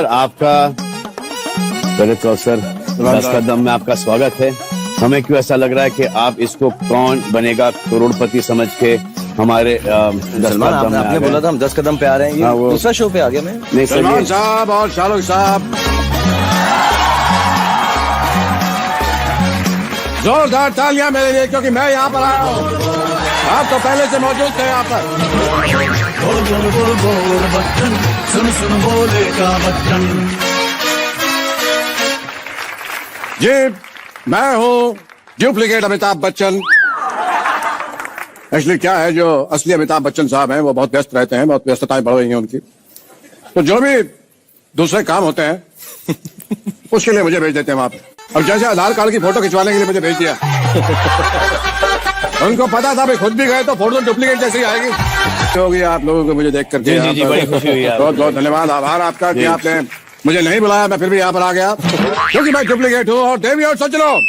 Sir आपका पहले कौसर 10 कदम में आपका स्वागत है। हमें क्यों ऐसा लग रहा है कि आप इसको कौन बनेगा करोड़पति समझ के हमारे 10 सलमान आपने बोला था हम 10 कदम पे आ रहे हैं, ये दूसरा शो पे आ गया मैं। नहीं सलमान साहब और शाहरुख साहब जोरदार तालियां मेरे लिए, क्योंकि मैं यहाँ पर आया हूँ। आप तो पहले से मौजूद थे यहाँ पर। सुन सुन बोलेगा बच्चन। जी मैं हूँ डुप्लीकेट अमिताभ बच्चन। एक्चुअली क्या है, जो असली अमिताभ बच्चन साहब हैं वो बहुत व्यस्त रहते हैं, बहुत व्यस्तताएं बढ़ रही हैं उनकी, तो जो भी दूसरे काम होते हैं उसके लिए मुझे भेज देते हैं वहां पे। और जैसे आधार कार्ड की फोटो खिंचवाने के लिए मुझे भेज दिया। उनको पता था भाई खुद भी गए तो फोटो डुप्लीकेट जैसी आएगी। होगी आप लोगों को मुझे देख करके बहुत बहुत धन्यवाद, आभार आपका कि आपने मुझे नहीं बुलाया, मैं फिर भी यहाँ पर आ गया क्योंकि मैं डुप्लीकेट हूँ। और देवी और सज्जनों,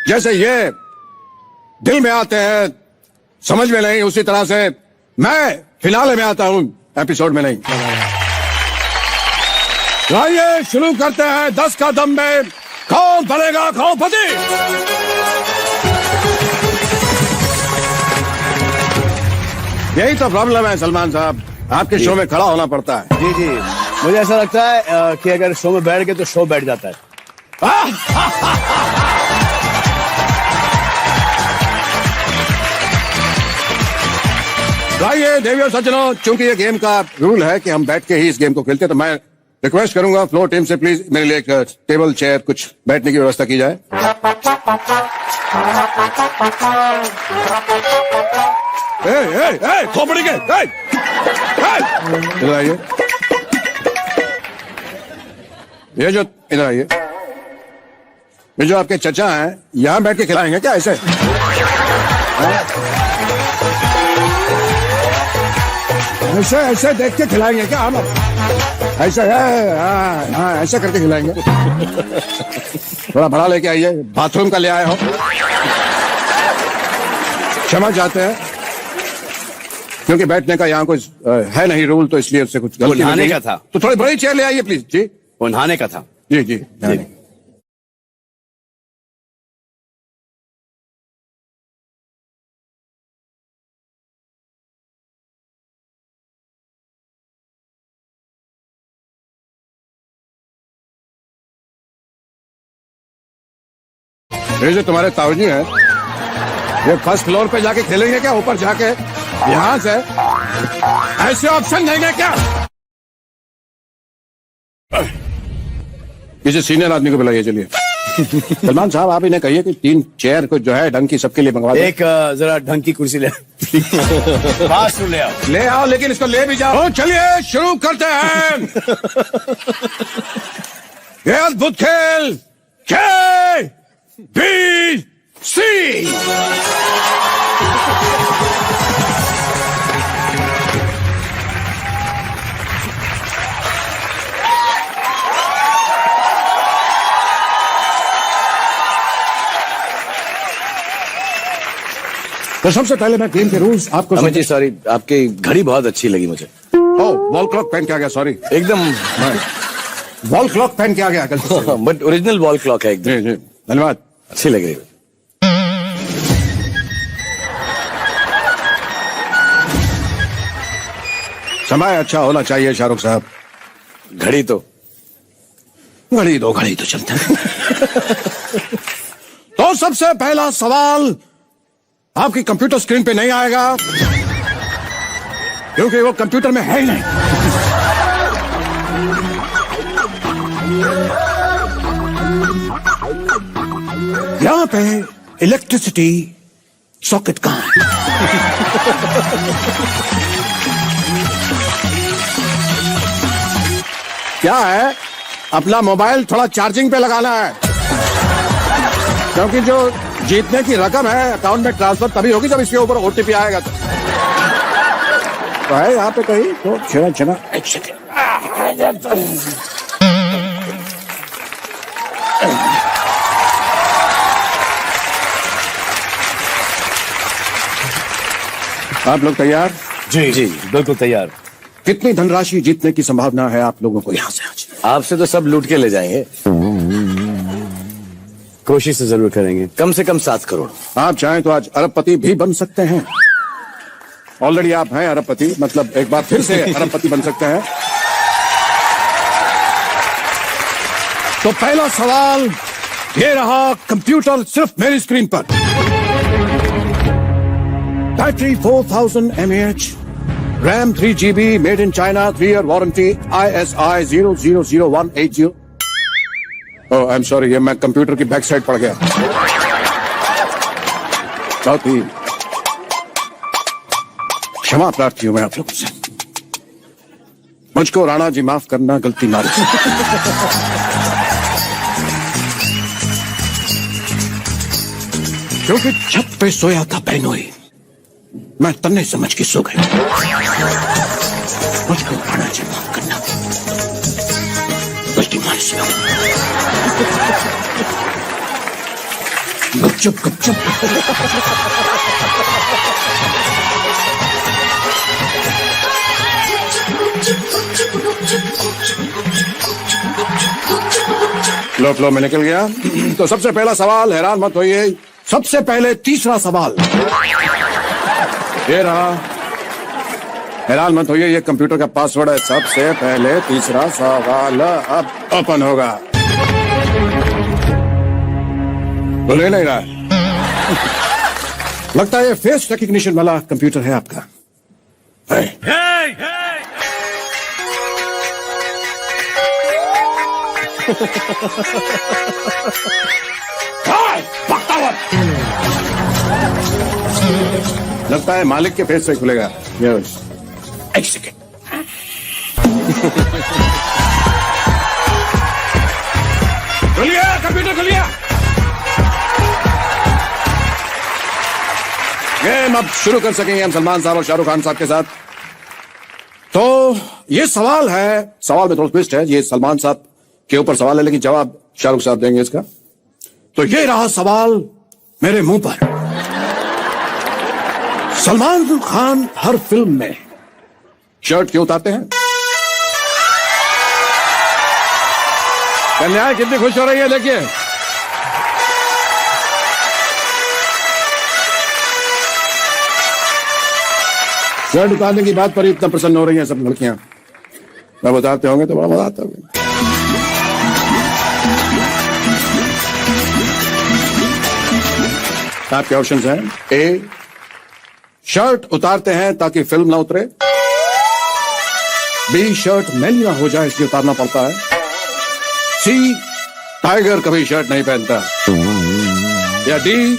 जैसे ये दिल में आते हैं समझ में नहीं, उसी तरह से मैं फिनाले में आता हूँ, एपिसोड में नहीं। तो आइए शुरू करते हैं 10 कदम में कौन बनेगा करोड़पति। यही तो प्रॉब्लम है सलमान साहब, आपके शो में खड़ा होना पड़ता है। जी जी, मुझे ऐसा लगता है कि अगर शो में बैठ गए तो शो बैठ जाता है। आइए देवियों सज्जनों, चूंकि ये गेम का रूल है कि हम बैठ के ही इस गेम को खेलते हैं, तो मैं रिक्वेस्ट करूंगा फ्लोर टीम से प्लीज मेरे लिए एक टेबल चेयर कुछ बैठने की व्यवस्था की जाए। खोपड़ी के इधर आइए, ये जो इधर आइए, ये जो आपके चचा हैं यहाँ बैठ के खिलाएंगे क्या ऐसे? ऐसे ऐसे देख के खिलाएंगे क्या हम? ऐसे है, हाँ ऐसे करके खिलाएंगे। थोड़ा बड़ा लेके आइए, बाथरूम का ले आए हो। क्षमा चाहते हैं क्योंकि बैठने का यहाँ कुछ है नहीं रूल, तो इसलिए उससे कुछ गलती नहाने का था, तो थोड़ी बड़ी चेयर ले आइए प्लीज। जी वो नहाने का था। जी जी, जी। ये जो तुम्हारे ताऊजी हैं, ये फर्स्ट फ्लोर पे जाके खेलेंगे क्या? ऊपर जाके यहाँ से ऐसे ऑप्शन देंगे क्या? किसी सीनियर आदमी को बुलाइए। चलिए सलमान साहब, आप इन्हें कहिए कि 3 चेयर को जो है ढंग की सबके लिए मंगवा दो। एक जरा ढंग की कुर्सी ले पास ले आओ। ले आओ, लेकिन इसको ले भी जाओ। चलिए शुरू करते हैं ये अद्भुत खेल KBC। तो सबसे पहले मैं गेम के रूल्स आपको अमित जी सॉरी, आपकी घड़ी बहुत अच्छी लगी मुझे। वॉल क्लॉक पहन के आ गया, सॉरी। एकदम वॉल क्लॉक पहन के आ गया गलती से। बट ओरिजिनल वॉल क्लॉक है एकदम। जी जी, धन्यवाद, अच्छी लग रही है। समय अच्छा होना चाहिए शाहरुख साहब। घड़ी तो चलता है। तो सबसे पहला सवाल आपकी कंप्यूटर स्क्रीन पे नहीं आएगा क्योंकि वो कंप्यूटर में है ही नहीं। यहां पे इलेक्ट्रिसिटी सॉकेट कहां है? क्या है, अपना मोबाइल थोड़ा चार्जिंग पे लगाना है, क्योंकि जो जीतने की रकम है अकाउंट में ट्रांसफर तभी होगी जब इसके ऊपर OTP आएगा। तो है यहाँ पे कहीं तो छेना एक सेकेंड। आप लोग तैयार? जी जी बिल्कुल तैयार। कितनी धनराशि जीतने की संभावना है आप लोगों को यहाँ से आज? आपसे तो सब लूट के ले जाएंगे। कोशिश तो जरूर करेंगे। कम से कम 7 करोड़। आप चाहें तो आज अरबपति भी बन सकते हैं। ऑलरेडी आप हैं अरबपति, मतलब एक बार फिर से अरबपति बन सकते हैं। तो पहला सवाल ये रहा, कंप्यूटर सिर्फ मेरी स्क्रीन पर। Battery 4000 mAh, RAM 3 GB, made in China, 3 year warranty, ISI 000180। Oh I am sorry, ये मैं कंप्यूटर की बैक साइड पड़ गया। बहुत ही क्षमा प्रार्थी हूं मैं आप लोगों से। मुझको राणा जी माफ करना, गलती मारी। क्योंकि छत पे सोया था बहनोई, मैं तन्ने समझ के सो गया। मुझको राणा जी माफ करना, गलती मारी से। गपचुप गपचुप। लो मैं निकल गया। तो सबसे पहला सवाल, हैरान मत होइए, सबसे पहले तीसरा सवाल ये रहा। हैरान मत होइए, ये कंप्यूटर का पासवर्ड है। सबसे पहले तीसरा सवाल अब ओपन होगा। तो ले नहीं रहा है। लगता है ये फेस रिकग्निशन वाला कंप्यूटर है आपका। लगता है मालिक के फेस से खुलेगा। एक सेकेंड। खुलिए कंप्यूटर, खुलिए। गेम अब शुरू कर सकेंगे हम सलमान साहब और शाहरुख खान साहब के साथ। तो ये सवाल है, सवाल में थोड़ा ट्विस्ट है। ये सलमान साहब के ऊपर सवाल है, लेकिन जवाब शाहरुख साहब देंगे इसका। तो ये रहा सवाल मेरे मुंह पर। सलमान खान हर फिल्म में शर्ट क्यों उतारते हैं? कन्या कितनी खुश हो रही है, देखिए। शर्ट उतारने की बात पर इतना प्रसन्न हो रही हैं सब लड़कियां। मैं बताते होंगे तो बड़ा मजा आता होगा। आपके ऑप्शंस हैं। ए, शर्ट उतारते हैं ताकि फिल्म ना उतरे। बी, शर्ट मैली ना हो जाए इसलिए उतारना पड़ता है। सी, टाइगर कभी शर्ट नहीं पहनता। या डी,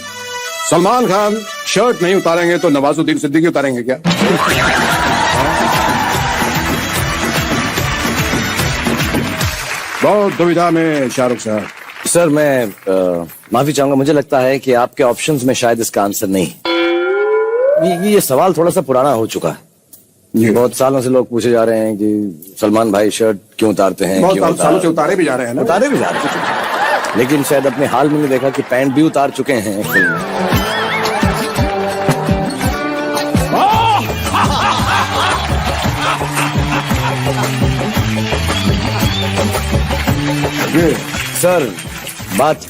सलमान खान शर्ट नहीं उतारेंगे तो नवाजुद्दीन सिद्दीकी उतारेंगे क्या? बहुत दुविधा में शाहरुख साहब। सर मैं माफी चाहूंगा, मुझे लगता है कि आपके ऑप्शंस में शायद इसका आंसर नहीं। ये सवाल थोड़ा सा पुराना हो चुका है। बहुत सालों से लोग पूछे जा रहे हैं कि सलमान भाई शर्ट क्यों उतारते हैं। बहुत सालों से उतारे भी जा रहे हैं ना? उतारे भी जा रहे हैं, लेकिन शायद अपने हाल में देखा कि पैंट भी उतार चुके हैं फिल्म में। सर बात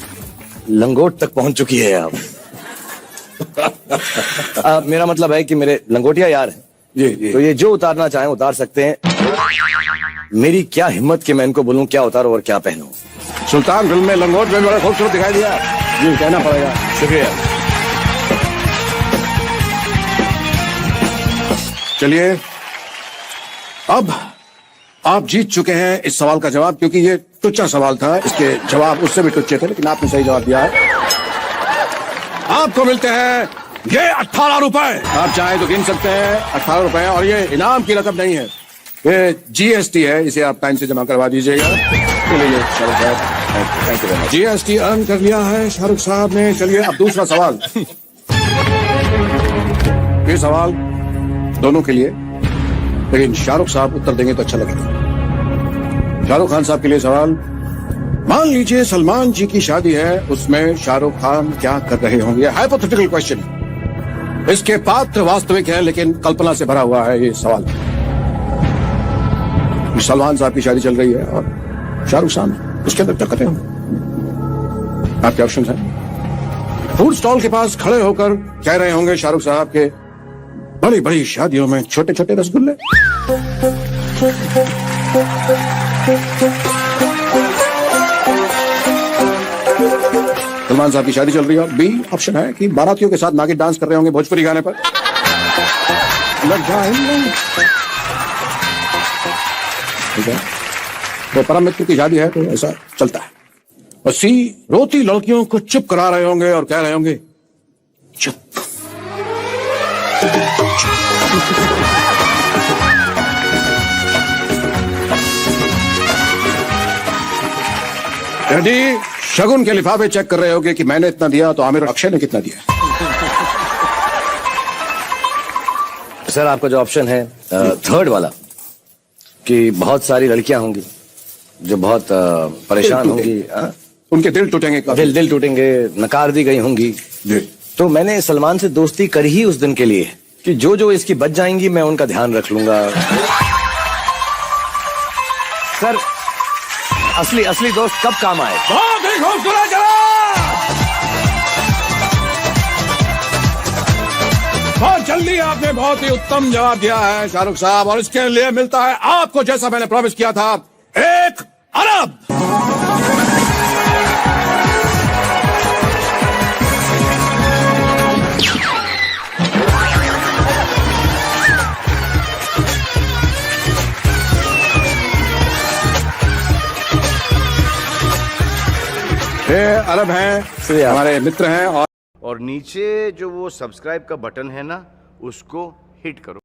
लंगोट तक पहुंच चुकी है आप। मेरा मतलब है कि मेरे लंगोटिया यार हैं। जी। तो ये जो उतारना चाहें उतार सकते हैं। मेरी क्या हिम्मत कि मैं इनको बोलूं क्या उतारो और क्या पहनूं। सुल्तान फिल्म में लंगोट में बड़ा खूबसूरत दिखाई दिया। जी कहना पड़ेगा। शुक्रिया। चलिए अब आप जीत चुके हैं इस सवाल का जवाब, क्योंकि ये टुच्चा सवाल था। इसके जवाब उससे भी टुच्चे थे, लेकिन आपने सही जवाब दिया है। आपको मिलते हैं ये 18 रुपए। आप चाहें तो गिन सकते हैं 18 रुपए, और ये इनाम की रकम नहीं है, ये GST है। इसे आप टाइम से जमा करवा दीजिएगा। चलिए शाहरुख साहब, थैंक यू। GST अर्न कर लिया है शाहरुख साहब ने। चलिए अब दूसरा सवाल। ये सवाल दोनों के लिए, लेकिन शाहरुख साहब उत्तर देंगे तो अच्छा लगेगा। शाहरुख खान साहब के लिए सवाल। मान लीजिए सलमान जी की शादी है, उसमें शाहरुख खान क्या कर रहे होंगे? Hypothetical question. इसके पात्र वास्तविक हैं, लेकिन कल्पना से भरा हुआ है ये सवाल। सलमान साहब की शादी चल रही है और शाहरुख खान उसके अंदर क्या करते हैं? आपके ऑप्शन हैं। फूड स्टॉल के पास खड़े होकर कह रहे होंगे शाहरुख साहब के बड़ी बड़ी शादियों में छोटे छोटे रसगुल्ले। सलमान साहब की शादी चल रही है और बी ऑप्शन है कि बारातियों के साथ नागिन डांस कर रहे होंगे भोजपुरी गाने पर। लग जाए ठीक है, तो परम मित्र की शादी है तो ऐसा चलता है। और सी रोती लड़कियों को चुप करा रहे होंगे और कह रहे होंगे चुप। डी शगुन के लिफाफे चेक कर रहे होगे कि मैंने इतना दिया तो आमिर अक्षय ने कितना दिया। सर आपका जो ऑप्शन है थर्ड वाला कि बहुत सारी लड़कियां होंगी जो बहुत परेशान होंगी, उनके दिल टूटेंगे, दिल टूटेंगे, नकार दी गई होंगी जी। तो मैंने सलमान से दोस्ती करी ही उस दिन के लिए कि जो जो इसकी बच जाएंगी मैं उनका ध्यान रख लूंगा। सर असली दोस्त कब काम आए? बहुत ही खूबसूरत जवाब, बहुत जल्दी आपने बहुत ही उत्तम जवाब दिया है शाहरुख साहब, और इसके लिए मिलता है आपको, जैसा मैंने प्रॉमिस किया था, 1 अरब। ये अरब हैं, हमारे मित्र हैं। और नीचे जो वो सब्सक्राइब का बटन है ना, उसको हिट करो।